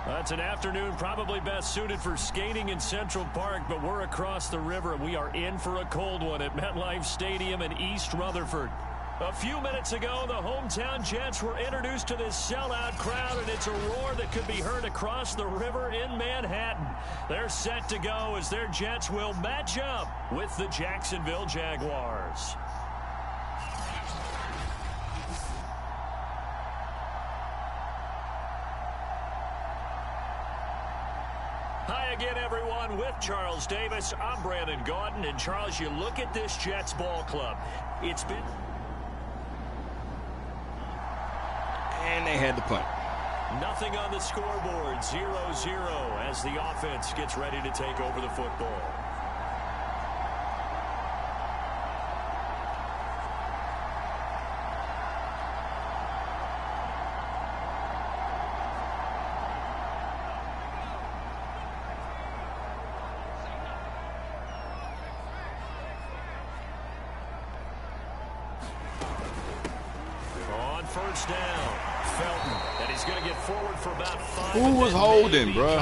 That's an afternoon probably best suited for skating in Central Park, but we're across the river, and we are in for a cold one at MetLife Stadium in East Rutherford. A few minutes ago, the hometown Jets were introduced to this sellout crowd, and it's a roar that could be heard across the river in Manhattan. They're set to go as their Jets will match up with the Jacksonville Jaguars. Hi again, everyone. With Charles Davis, I'm Brandon Gaudin. And, Charles, you look at this Jets ball club. It's been... And they had the punt. Nothing on the scoreboard, 0-0 as the offense gets ready to take over the football. On first down. Felton, and he's going to get forward for about 5. Who was holding, bro?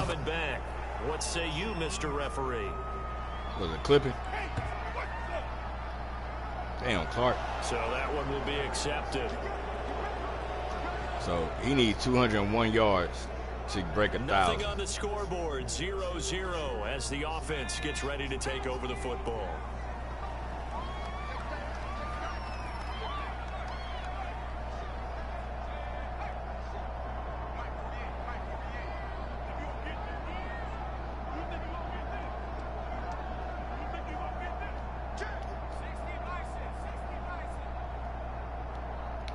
What say you, Mr. Referee? Was it clipping? Damn, Clark. So that one will be accepted. So he needs 201 yards to break 1,000. Nothing on the scoreboard, 0-0 as the offense gets ready to take over the football.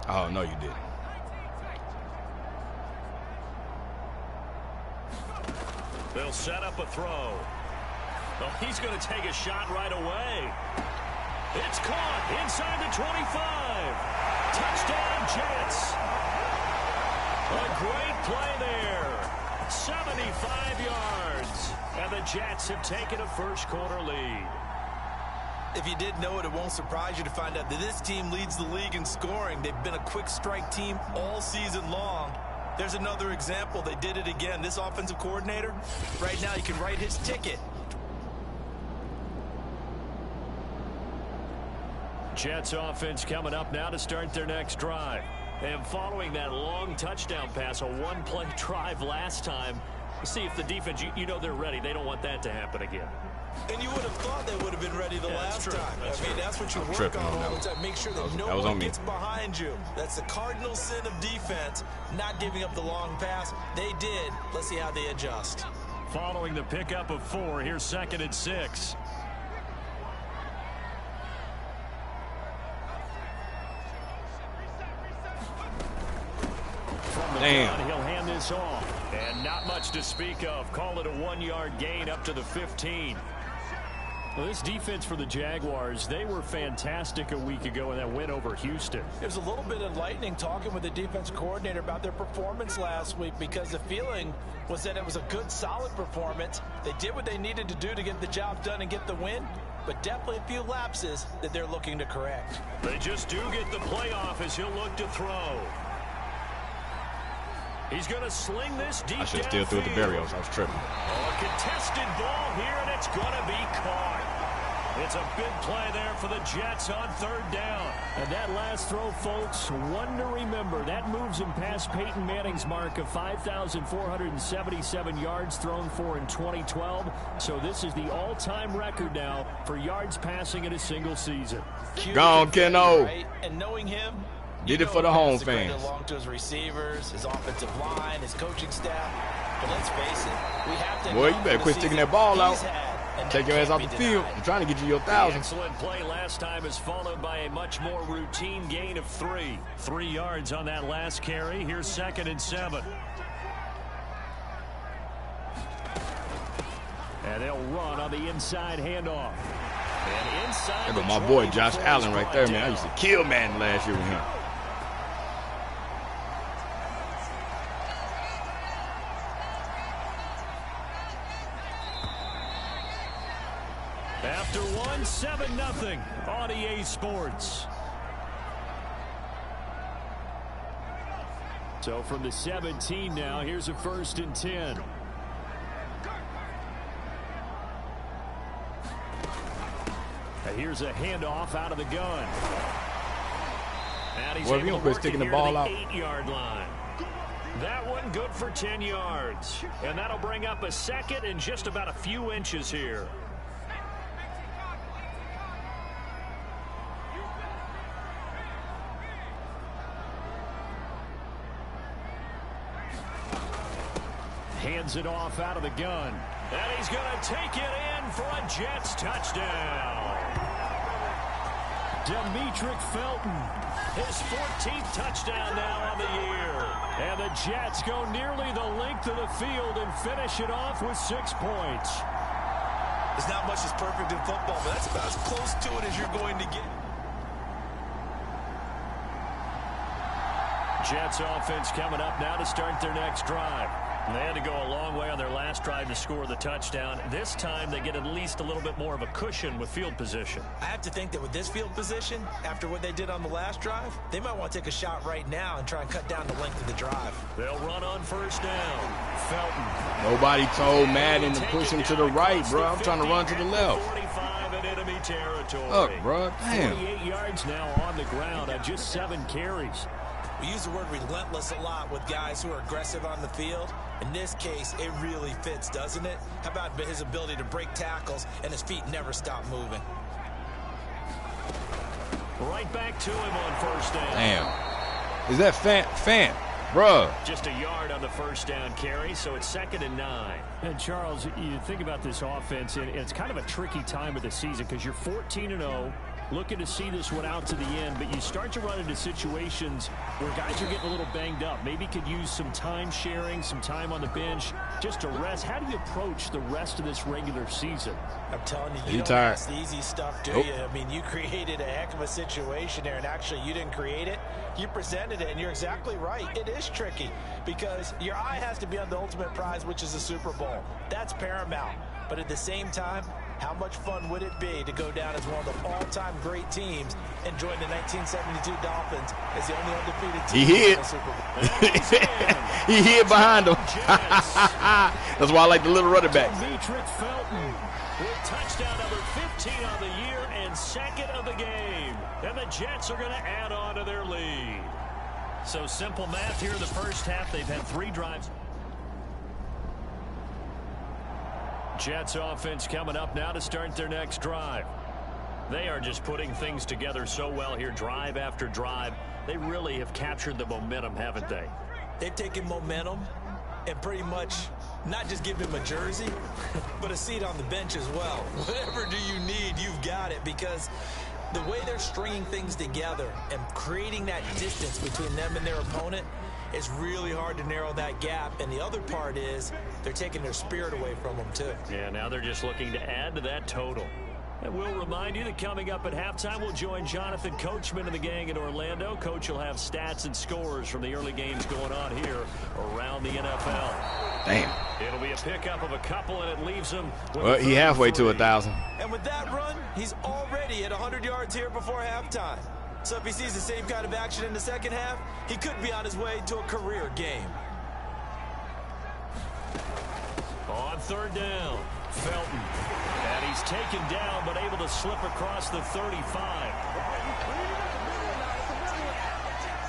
Oh, no, you didn't. They'll set up a throw. Oh, he's going to take a shot right away. It's caught inside the 25. Touchdown, Jets. A great play there. 75 yards. And the Jets have taken a first quarter lead. If you did know it, it won't surprise you to find out that this team leads the league in scoring. They've been a quick strike team all season long. There's another example. They did it again. This offensive coordinator, right now, you can write his ticket. Jets offense coming up now to start their next drive. And following that long touchdown pass, a one-play drive last time, see if the defense, you know they're ready. They don't want that to happen again. And you would have thought they would have been ready the last time. I mean, that's what you work on all the time. Make sure that no one gets behind you. That's the cardinal sin of defense, not giving up the long pass. They did. Let's see how they adjust. Following the pickup of 4, here's 2nd and 6. Damn. He'll hand this off. And not much to speak of. Call it a 1-yard gain up to the 15. Well, this defense for the Jaguars, they were fantastic a week ago in that win over Houston. It was a little bit enlightening talking with the defense coordinator about their performance last week, because the feeling was that it was a good, solid performance. They did what they needed to do to get the job done and get the win, but definitely a few lapses that they're looking to correct. They just do get the playoff as he'll look to throw. He's going to sling this deep. I should have still threw it to Barrios. I was tripping. A contested ball here, and it's going to be caught. It's a big play there for the Jets on 3rd down. And that last throw, folks, one to remember. That moves him past Peyton Manning's mark of 5,477 yards thrown for in 2012. So this is the all-time record now for yards passing in a single season. Gone, Keno. Right? And knowing him, did it for the home fans. Along to his receivers, his offensive line, his coaching staff. But let's face it, we have to. Boy, you better quit sticking that ball out. Take your ass off the field. I'm trying to get you your 1,000. Excellent play last time is followed by a much more routine gain of 3. 3 yards on that last carry. Here's 2nd and 7. And they'll run on the inside handoff. And inside. Look at my boy Josh Allen right there, man. I used to kill Madden last year with him. After 1, 7-0 on EA Sports. So from the 17 now, here's a 1st and 10. And here's a handoff out of the gun. And he's Well, if you able don't to quit work sticking it the here to ball out. 8-yard line. That one good for 10 yards. And that'll bring up a 2nd and just about a few inches here. Hands it off out of the gun. And he's going to take it in for a Jets touchdown. Demetric Felton, his 14th touchdown now on the year. And the Jets go nearly the length of the field and finish it off with 6 points. There's not much that's perfect in football, but that's about as close to it as you're going to get. Jets offense coming up now to start their next drive. And they had to go a long way on their last drive to score the touchdown. This time they get at least a little bit more of a cushion with field position. I have to think that with this field position, after what they did on the last drive, they might want to take a shot right now and try and cut down the length of the drive. They'll run on 1st down. Felton. Nobody told Madden to push him to the right, bro. I'm trying to run to the left. 45 in enemy territory. Look, bro. Damn. 48 yards now on the ground on just 7 carries. We use the word relentless a lot with guys who are aggressive on the field. In this case, it really fits, doesn't it? How about his ability to break tackles and his feet never stop moving? Right back to him on 1st down. Damn. Is that Fant? Bruh. Just a yard on the 1st down carry, so it's 2nd and 9. And Charles, you think about this offense, and it's kind of a tricky time of the season because you're 14-0. Looking to see this one out to the end, but you start to run into situations where guys are getting a little banged up. Maybe could use some time sharing, some time on the bench, just to rest. How do you approach the rest of this regular season? I'm telling you, you don't ask the easy stuff, do you? I mean, you created a heck of a situation there, and actually you didn't create it. You presented it, and you're exactly right. It is tricky because your eye has to be on the ultimate prize, which is the Super Bowl. That's paramount. But at the same time, how much fun would it be to go down as one of the all-time great teams and join the 1972 Dolphins as the only undefeated team in the Super Bowl? He hid behind him. That's why I like the little running back. Demetric Felton with touchdown number 15 on the year and 2nd of the game. And the Jets are going to add on to their lead. So simple math here in the first half. They've had 3 drives. Jets offense coming up now to start their next drive. They are just putting things together so well here, drive after drive. They really have captured the momentum, haven't they? They've taken momentum and pretty much not just give him a jersey, but a seat on the bench as well. Whatever do you need, you've got it, because the way they're stringing things together and creating that distance between them and their opponent, it's really hard to narrow that gap. And the other part is they're taking their spirit away from them, too. Yeah, now they're just looking to add to that total. And we'll remind you that coming up at halftime, we'll join Jonathan Coachman and the gang in Orlando. Coach will have stats and scores from the early games going on here around the NFL. Damn. It'll be a pickup of a couple, and it leaves him with well, he halfway to 1,000. And with that run, he's already at 100 yards here before halftime. So if he sees the same kind of action in the second half, he could be on his way to a career game. On 3rd down, Felton. And he's taken down, but able to slip across the 35.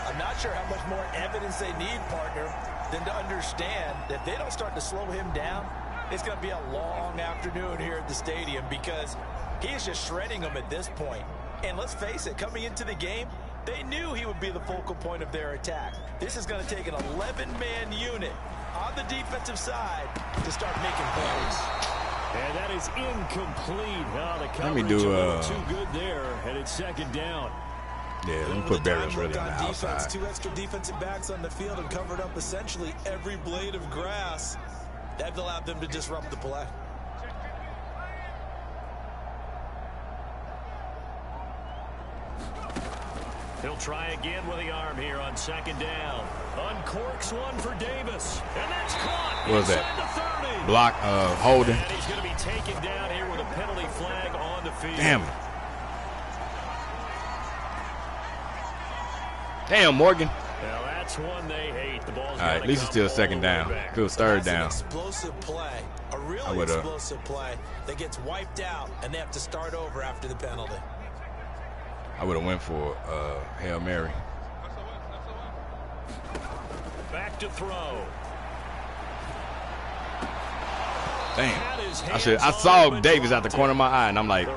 I'm not sure how much more evidence they need, partner, than to understand that if they don't start to slow him down, it's going to be a long afternoon here at the stadium, because he is just shredding them at this point. And let's face it, coming into the game, they knew he would be the focal point of their attack. This is going to take an 11-man unit on the defensive side to start making plays. And that is incomplete. Oh, the Let me coverage do a little too good there, and it's 2nd down. Yeah, let me put Barrios really on the outside. 2 extra defensive backs on the field and covered up essentially every blade of grass. That allowed them to disrupt the play. He'll try again with the arm here on 2nd down. Uncorks one for Davis. And that's caught. What was that? The 30. Block, holding. And he's going to be taken down here with a penalty flag on the field. Damn it. Damn, Morgan. Well, That's one they hate. The ball's all right, at least it's still second down. If it was third down, an explosive play, a really explosive play that gets wiped out, and they have to start over after the penalty. I would have went for Hail Mary. Back to throw. Damn. I saw Davis out the corner of my eye, and I'm like,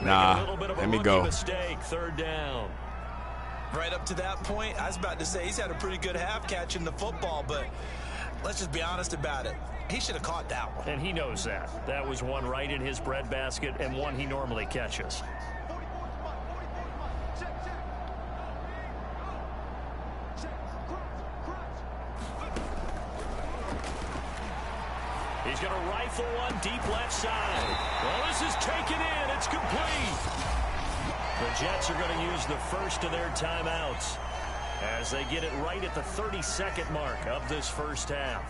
nah, let me go. Mistake, third down. Right up to that point, I was about to say he's had a pretty good half catching the football, but let's just be honest about it. He should have caught that one. And he knows that. That was one right in his breadbasket and one he normally catches. He's going to rifle one deep left side. Well, this is taken in. It's complete. The Jets are going to use the first of their timeouts as they get it right at the 32nd mark of this first half.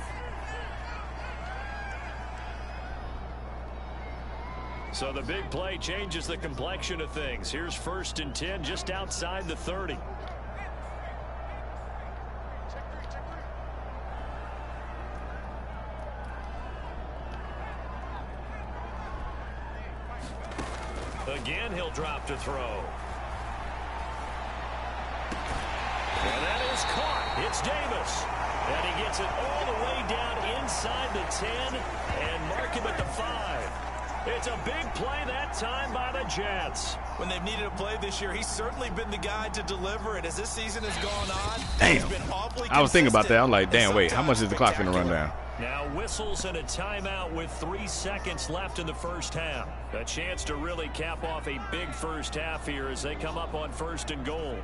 So the big play changes the complexion of things. Here's 1st and 10 just outside the 30. Again, he'll drop to throw. And that is caught. It's Davis. And he gets it all the way down inside the 10 and mark him at the 5. It's a big play that time by the Jets. When they've needed a play this year, he's certainly been the guy to deliver it. As this season has gone on, damn. He's been awfully I was thinking about that. I'm like, consistent, damn, wait, how much is the clock going to run down? Now whistles and a timeout with 3 seconds left in the first half. A chance to really cap off a big first half here as they come up on 1st and goal.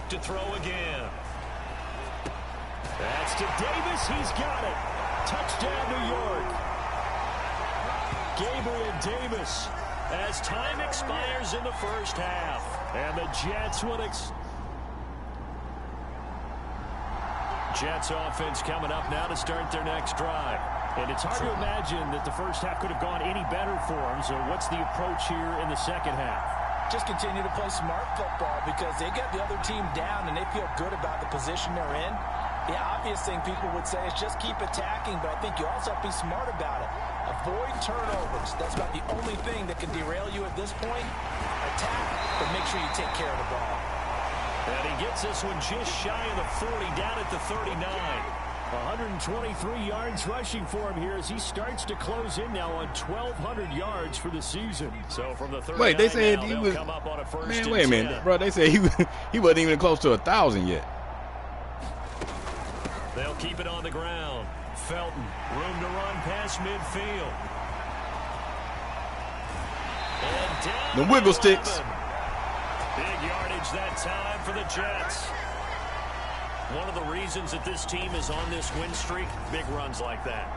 To throw again. That's to Davis. He's got it. Touchdown, New York. Gabriel Davis as time expires in the first half. And the Jets will Jets offense coming up now to start their next drive. And it's hard to imagine that the first half could have gone any better for them. So what's the approach here in the second half? Just continue to play smart football because they got the other team down and they feel good about the position they're in. The obvious thing people would say is just keep attacking, but I think you also have to be smart about it. Avoid turnovers. That's about the only thing that can derail you at this point. Attack, but make sure you take care of the ball. And he gets this one just shy of the 40, down at the 39. 123 yards rushing for him here as he starts to close in now on 1,200 yards for the season. So from the 39, wait, they said he was. Come up on a first Man, wait a minute, bro. They said he wasn't even close to 1,000 yet. They'll keep it on the ground. Felton, room to run past midfield. And down the wiggle sticks. Big yardage that time for the Jets. One of the reasons that this team is on this win streak, big runs like that.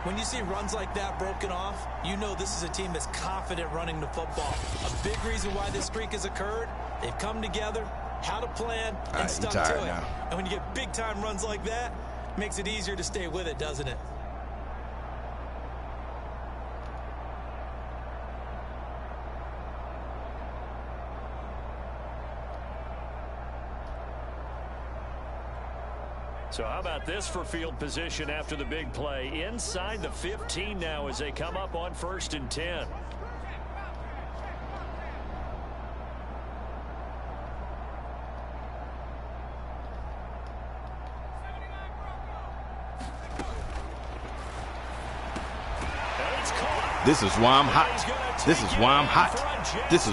When you see runs like that broken off, you know this is a team that's confident running the football. A big reason why this streak has occurred, they've come together, had a plan, and stuck to it. Now. And when you get big-time runs like that, it makes it easier to stay with it, doesn't it? So how about this for field position after the big play? Inside the 15 now as they come up on 1st and 10. This is why I'm hot. This is why I'm hot. This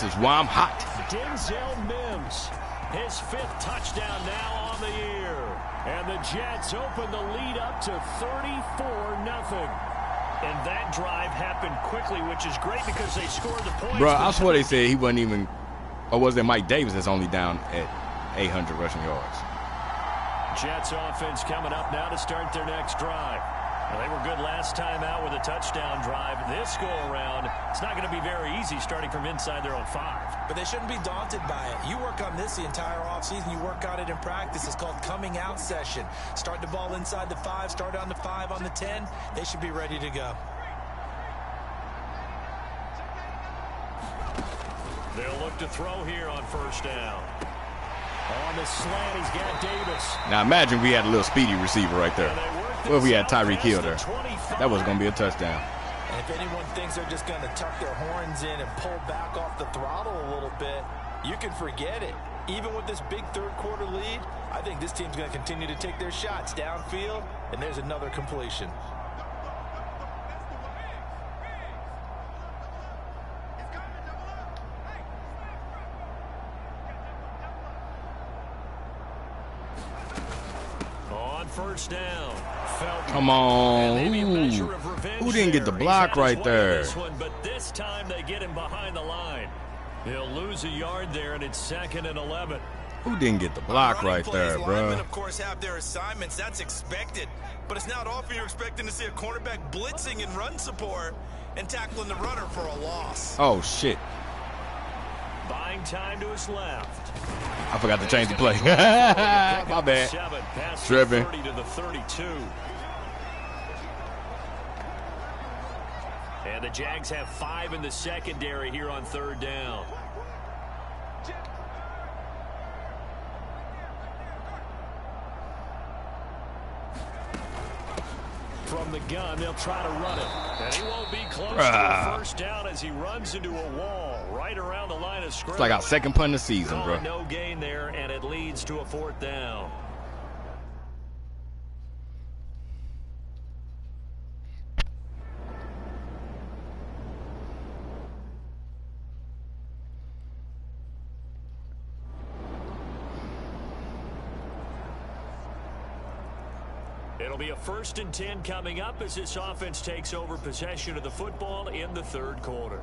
is why I'm hot. Denzel Mims, his 5th touchdown now on the year. And the Jets open the lead up to 34-0. And that drive happened quickly, which is great because they scored the points. Bro, I swear they said he wasn't even, or was it Mike Davis that's only down at 800 rushing yards? Jets offense coming up now to start their next drive. Well, they were good last time out with a touchdown drive. This go-around, it's not going to be very easy starting from inside their own 5. But they shouldn't be daunted by it. You work on this the entire offseason. You work on it in practice. It's called coming out session. Start the ball inside the 5, start on the 5, on the 10. They should be ready to go. They'll look to throw here on first down. On the slant, he's got Davis. Now imagine we had a little speedy receiver right there. Well, if we had Tyreek Hill there, that was going to be a touchdown. And if anyone thinks they're just going to tuck their horns in and pull back off the throttle a little bit, you can forget it. Even with this big third-quarter lead, I think this team's going to continue to take their shots downfield, and there's another completion. First down. Come on. Who didn't get the block right there? But this time they get him behind the line. He'll lose a yard there, and it's 2nd and 11. Who didn't get the block right there, bro? Linemen, of course, have their assignments. That's expected. But it's not often you're expecting to see a cornerback blitzing and run support and tackling the runner for a loss. Oh, shit. Buying time to his left. I forgot to change the play. My bad. Tripping. 30 to the 32. And the Jags have 5 in the secondary here on third down. From the gun, they'll try to run it. And he won't be close to the first down as he runs into a wall right around the line of scrimmage. It's like our second punt of the season, bro. No gain there, and it leads to a 4th down. It'll be a 1st and 10 coming up as this offense takes over possession of the football in the third quarter.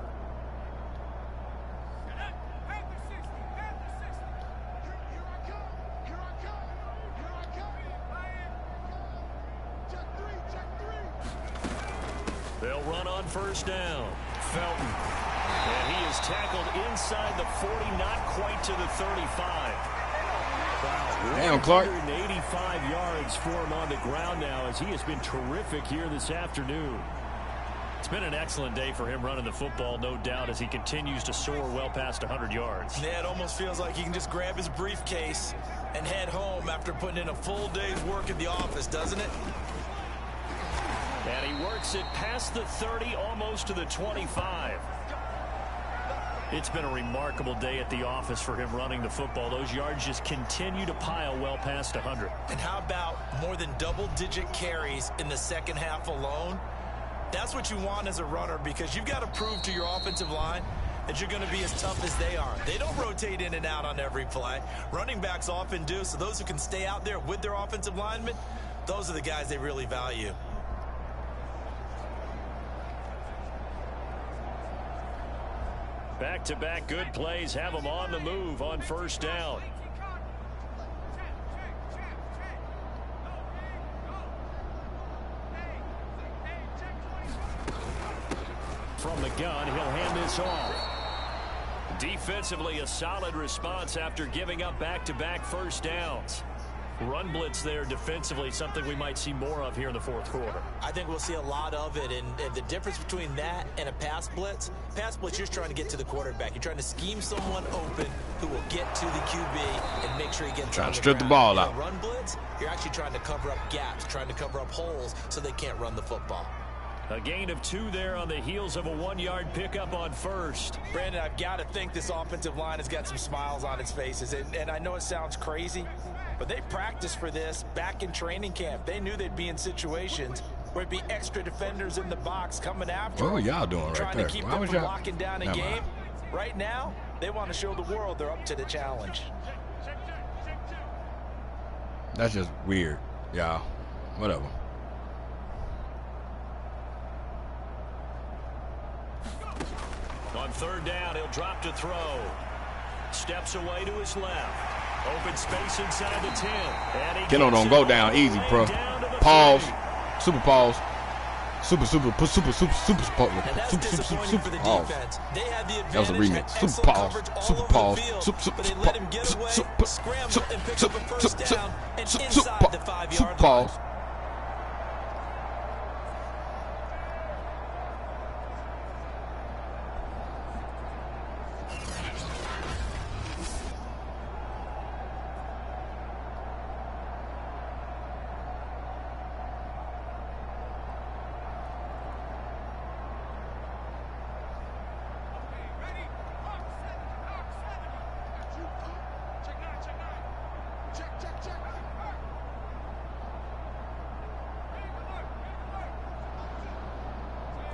They'll run on first down. Felton. And he is tackled inside the 40, not quite to the 35. Wow. Damn, Clark. 185 yards for him on the ground now as he has been terrific here this afternoon. It's been an excellent day for him running the football, no doubt, as he continues to soar well past 100 yards. Yeah, it almost feels like he can just grab his briefcase and head home after putting in a full day's work at the office, doesn't it? And he works it past the 30, almost to the 25. It's been a remarkable day at the office for him running the football. Those yards just continue to pile well past 100. And how about more than double-digit carries in the second half alone? That's what you want as a runner, because you've got to prove to your offensive line that you're going to be as tough as they are. They don't rotate in and out on every play. Running backs often do, so those who can stay out there with their offensive linemen, those are the guys they really value. Back-to-back good plays have them on the move on first down. From the gun, he'll hand this off. Defensively, a solid response after giving up back-to-back first downs. Run blitz there defensively, something we might see more of here in the fourth quarter. I think we'll see a lot of it, and the difference between that and a pass blitz, you're just trying to get to the quarterback. You're trying to scheme someone open who will get to the QB and make sure he gets trying to strip the ball out. Run blitz, you're actually trying to cover up gaps, trying to cover up holes so they can't run the football. A gain of 2 there on the heels of a 1-yard pickup on first. Brandon, I've got to think this offensive line has got some smiles on its faces, and I know it sounds crazy, but they practiced for this back in training camp. They knew they'd be in situations where it'd be extra defenders in the box coming after them. What were y'all doing right trying there? To keep them from locking down a game. Right now, they want to show the world they're up to the challenge. That's just weird, y'all. Whatever. On third down, he'll drop to throw. Steps away to his left. Open space inside the 10. Keno don't go down easy, bro. Pause. Super pause. Super pause. That was a remix. Super pause. Super pause. Super pause.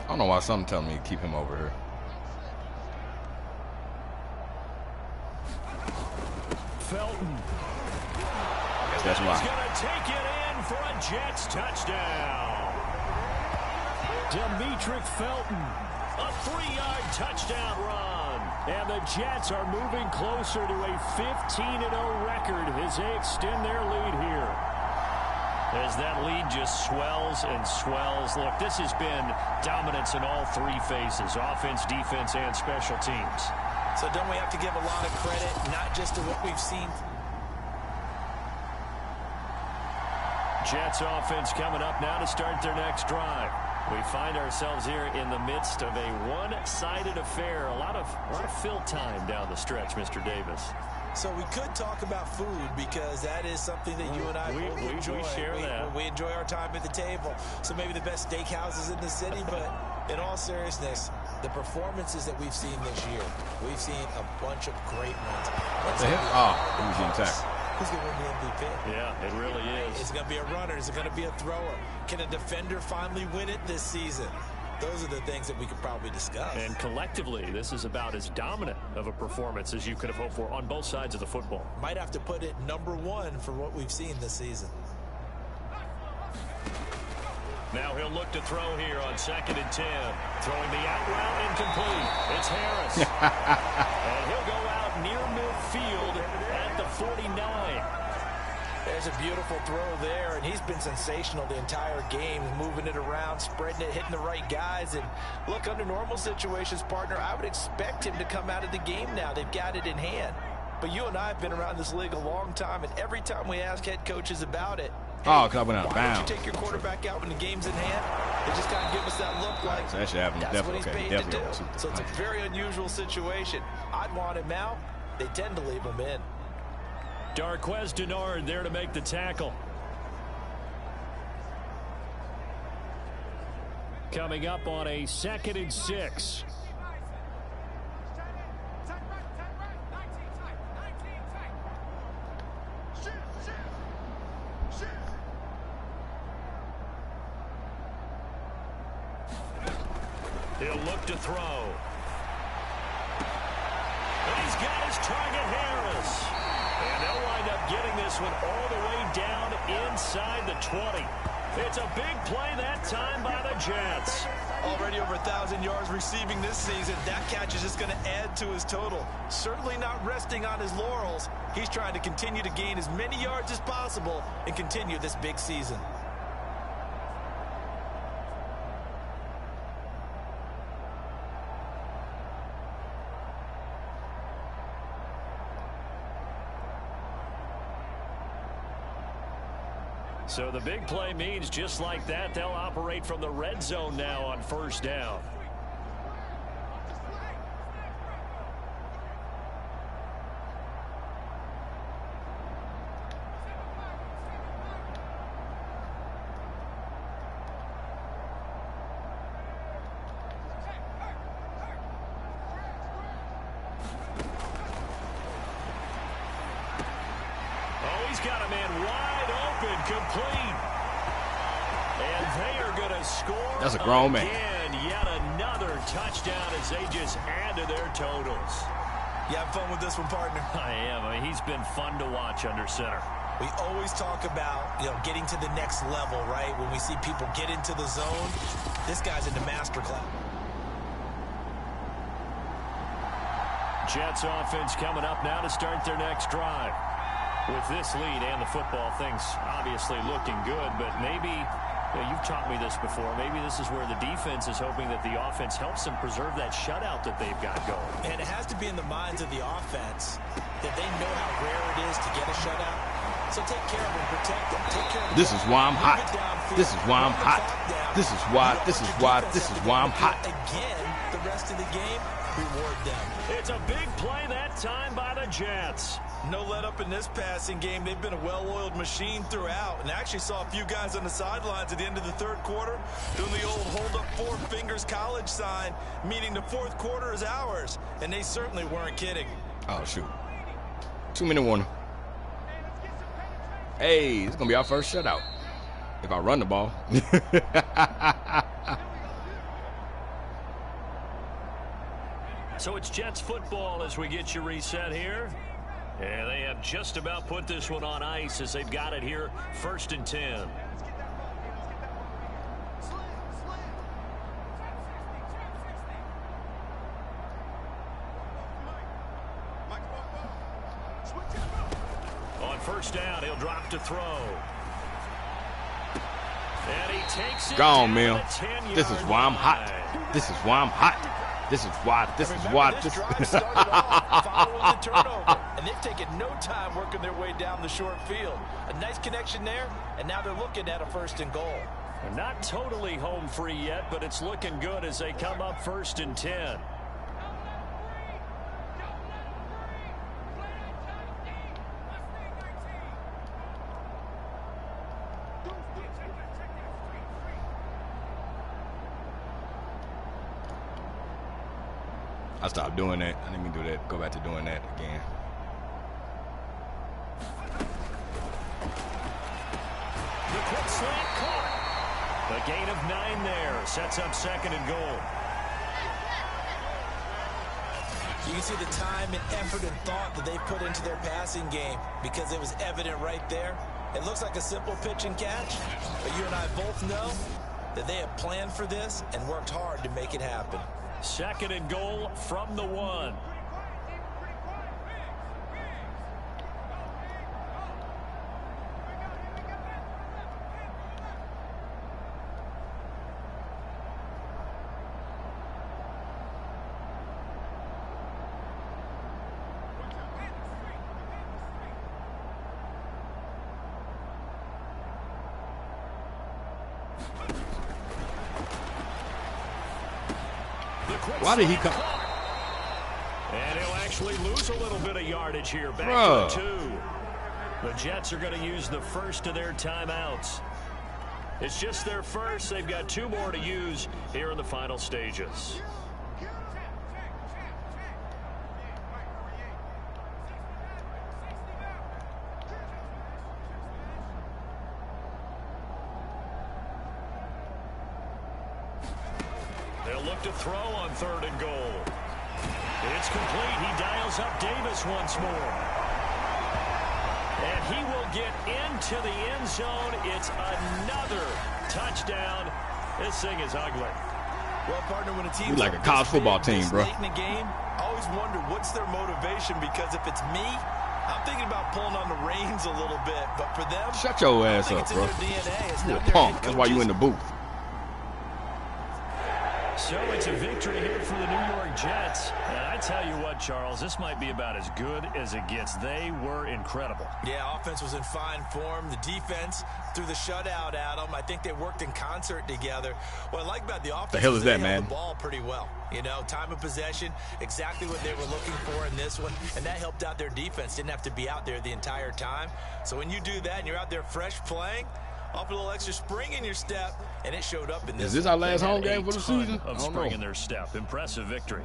I don't know why something telling me to keep him over here. Felton. Guess that's why. He's going to take it in for a Jets touchdown. Demetric Felton, a 3-yard touchdown run. And the Jets are moving closer to a 15-0 record as they extend their lead here. As that lead just swells and swells. Look, this has been dominance in all three phases, offense, defense, and special teams. So don't we have to give a lot of credit, not just to what we've seen? Jets offense coming up now to start their next drive. We find ourselves here in the midst of a one-sided affair. A lot of fill time down the stretch, Mr. Davis. So we could talk about food because that is something that you and I enjoy. We share that. We enjoy our time at the table. So maybe the best steakhouses in the city, but in all seriousness, the performances that we've seen this year, we've seen a bunch of great ones. Who's in tackle? Who's going to win the MVP? Yeah, it really is. Is it going to be a runner? Is it going to be a thrower? Can a defender finally win it this season? Those are the things that we could probably discuss. And collectively, this is about as dominant of a performance as you could have hoped for on both sides of the football. Might have to put it #1 for what we've seen this season. Now he'll look to throw here on 2nd and 10. Throwing the out route incomplete. It's Harris. And he'll go out near midfield at the 49. There's a beautiful throw there, and he's been sensational the entire game, moving it around, spreading it, hitting the right guys. And look, under normal situations, partner, I would expect him to come out of the game now. They've got it in hand. But you and I have been around this league a long time, and every time we ask head coaches about it, hey, because I went out of bounds. Why don't you take your quarterback out when the game's in hand? They just kind of give us that look like so that should happen. that's what he's paid to do. So it's a nice. very unusual situation. I'd want him out. They tend to leave him in. Darquez Denard there to make the tackle. Coming up on a 2nd and 6. He'll look to throw. And he's got his target, Harris. And they'll wind up getting this one all the way down inside the 20. It's a big play that time by the Jets. Already over 1,000 yards receiving this season. That catch is just going to add to his total. Certainly not resting on his laurels. He's trying to continue to gain as many yards as possible and continue this big season. So the big play means just like that, they'll operate from the red zone now on 1st down. Oh, he's got a man wide open, complete. And they are going to score. That's a grown man. Yet another touchdown as they just add to their totals. You have fun with this one, partner? I am. I mean, he's been fun to watch under center. We always talk about, getting to the next level, right? When we see people get into the zone, this guy's in the master class. Jets offense coming up now to start their next drive. With this lead and the football, things obviously looking good, but maybe, you've taught me this before, maybe this is where the defense is hoping that the offense helps them preserve that shutout that they've got going. And it has to be in the minds of the offense that they know how rare it is to get a shutout. So take care of them, protect them, take care of them. This is why I'm hot. This is why I'm hot. This is why I'm hot. Again, the rest of the game, reward them. It's a big play that time by the Jets. No let up in this passing game. They've been a well-oiled machine throughout. And I actually saw a few guys on the sidelines at the end of the third quarter doing the old hold up four fingers college sign, meaning the fourth quarter is ours. And they certainly weren't kidding. Oh, shoot. 2-minute warning. Hey, it's going to be our first shutout. If I run the ball. So it's Jets football as we get you reset here. And they have just about put this one on ice as they've got it here, 1st and 10. On 1st down, he'll drop to throw. And he takes it Gone, down Mill. to the 10-yard This is why I'm hot. line. This is why I'm hot. This is why. This is why. This drive started off following the turnover, and they've taken no time working their way down the short field. A nice connection there, and now they're looking at a 1st and goal. They're not totally home free yet, but it's looking good as they come up 1st and 10. I stopped doing that. I didn't mean to do that. Go back to doing that again. The quick slant caught. A gain of 9 there. Sets up 2nd and goal. You can see the time and effort and thought that they put into their passing game because it was evident right there. It looks like a simple pitch and catch, but you and I both know that they have planned for this and worked hard to make it happen. 2nd and goal from the 1. Why did he come? And he'll actually lose a little bit of yardage here. Back to the 2. The Jets are going to use the first of their timeouts. It's just their first. They've got 2 more to use here in the final stages. They'll look to throw on 3rd and goal. It's complete. He dials up Davis once more. And he will get into the end zone. It's another touchdown. This thing is ugly. Well, partner, when a team's like a college football team, bro. Late in the game, I always wonder what's their motivation, because if it's me, I'm thinking about pulling on the reins a little bit. But for them, shut your ass up, bro. You a punk. That's why you in the booth. So it's a victory here for the New York Jets. And I tell you what, Charles, this might be about as good as it gets. They were incredible. Yeah, offense was in fine form. The defense threw the shutout at them. I think they worked in concert together. What I like about the offense, the hell is that, they man? held the ball pretty well. You know, time of possession, exactly what they were looking for in this one, and that helped out their defense. Didn't have to be out there the entire time. So when you do that and you're out there fresh playing, off a little extra spring in your step, and it showed up in this. Is this our last home game for the season? Of spring in their step. Impressive victory.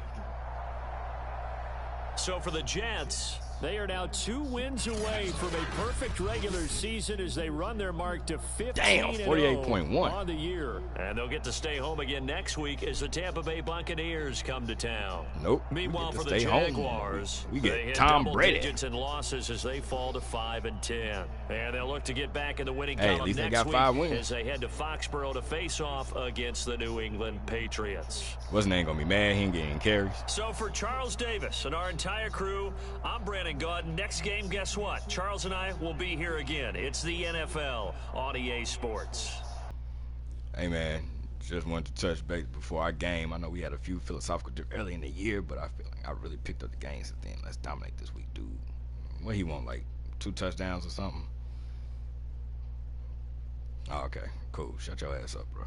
So for the Jets, they are now 2 wins away from a perfect regular season as they run their mark to 15-0 on the year. And they'll get to stay home again next week as the Tampa Bay Buccaneers come to town. Nope. Meanwhile, for the Jaguars, we they get hit Tom double Brady digits in losses as they fall to 5-10. And they'll look to get back in the winning at column least next they got week 5 wins as they head to Foxborough to face off against the New England Patriots. Wasn't ain't gonna be mad. He ain't getting carries. So for Charles Davis and our entire crew, I'm Brandon. and Gordon. Next game, guess what? Charles and I will be here again. It's the NFL on EA Sports. Hey, man, just wanted to touch base before our game. I know we had a few philosophical early in the year, but I feel like I really picked up the game since then. Let's dominate this week, dude. What he want, like 2 touchdowns or something? Oh, okay, cool. Shut your ass up, bro.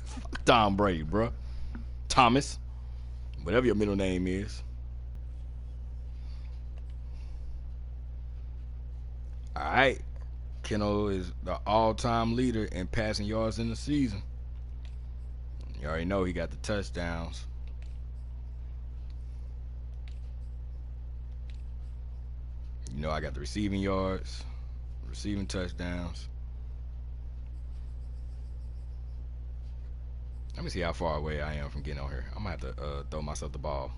Fuck Tom Brady, bro. Thomas, whatever your middle name is. All right, Keno is the all-time leader in passing yards in the season. You already know he got the touchdowns. You know I got the receiving yards, receiving touchdowns. Let me see how far away I am from getting on here. I'm going to have to throw myself the ball.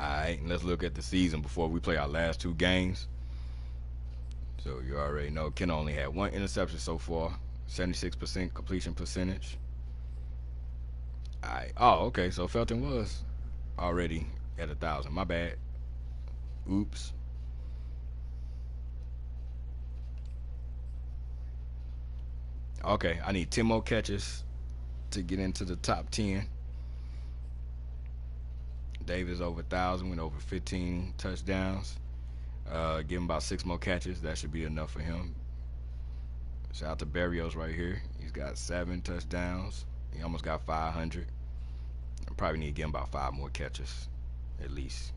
Alright, let's look at the season before we play our last 2 games. So you already know Ken only had 1 interception so far. 76% completion percentage. Alright. Oh, okay. So Felton was already at 1,000. My bad. Oops. Okay, I need 10 more catches to get into the top 10. Davis over 1,000, went over 15 touchdowns. Give him about 6 more catches. That should be enough for him. Shout out to Barrios right here. He's got 7 touchdowns. He almost got 500. I probably need to give him about 5 more catches, at least.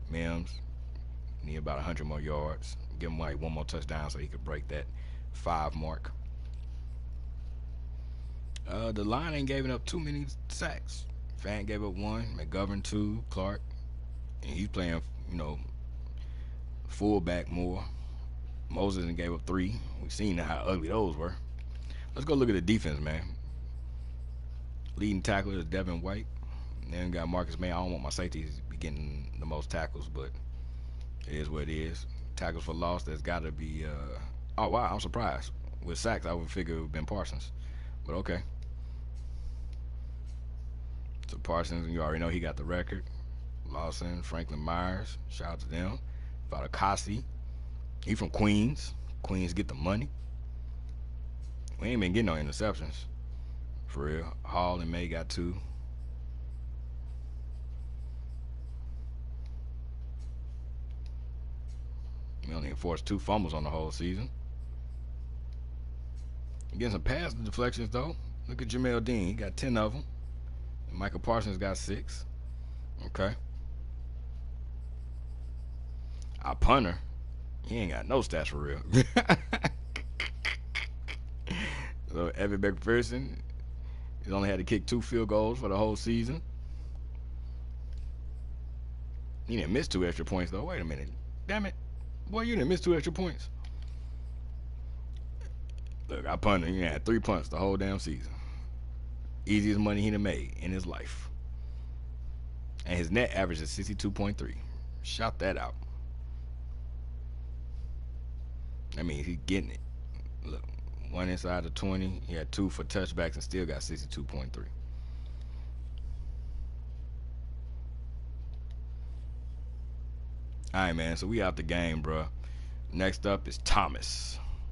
Mims need about 100 more yards. Give him like 1 more touchdown so he could break that 5 mark. The line ain't giving up too many sacks. Fant gave up 1, McGovern 2, Clark, and he's playing, you know, fullback more. Moses gave up 3. We've seen how ugly those were. Let's go look at the defense, man. Leading tackler is Devin White. Then we got Marcus May. I don't want my safeties be getting the most tackles, but it is what it is. Tackles for loss, that's got to be. Oh wow, I'm surprised. With sacks, I would figure it would have been Parsons, but okay. So Parsons, you already know he got the record. Lawson, Franklin Myers, shout out to them. Vadakasi, he from Queens. Queens get the money. We ain't been getting no interceptions, for real. Hall and May got 2. We only enforced 2 fumbles on the whole season. Getting some pass deflections though. Look at Jamel Dean, he got 10 of them. Michael Parsons got 6. Okay. Our punter, he ain't got no stats for real. So Evan McPherson, he's only had to kick 2 field goals for the whole season. He didn't miss 2 extra points though. Wait a minute. Damn it. Boy, you didn't miss 2 extra points. Look, our punter, he had 3 punts the whole damn season. Easiest money he done made in his life. And his net average is 62.3. Shout that out. That means he's getting it. Look, 1 inside the 20. He had 2 for touchbacks and still got 62.3. All right, man. So we out the game, bro. Next up is Thomas.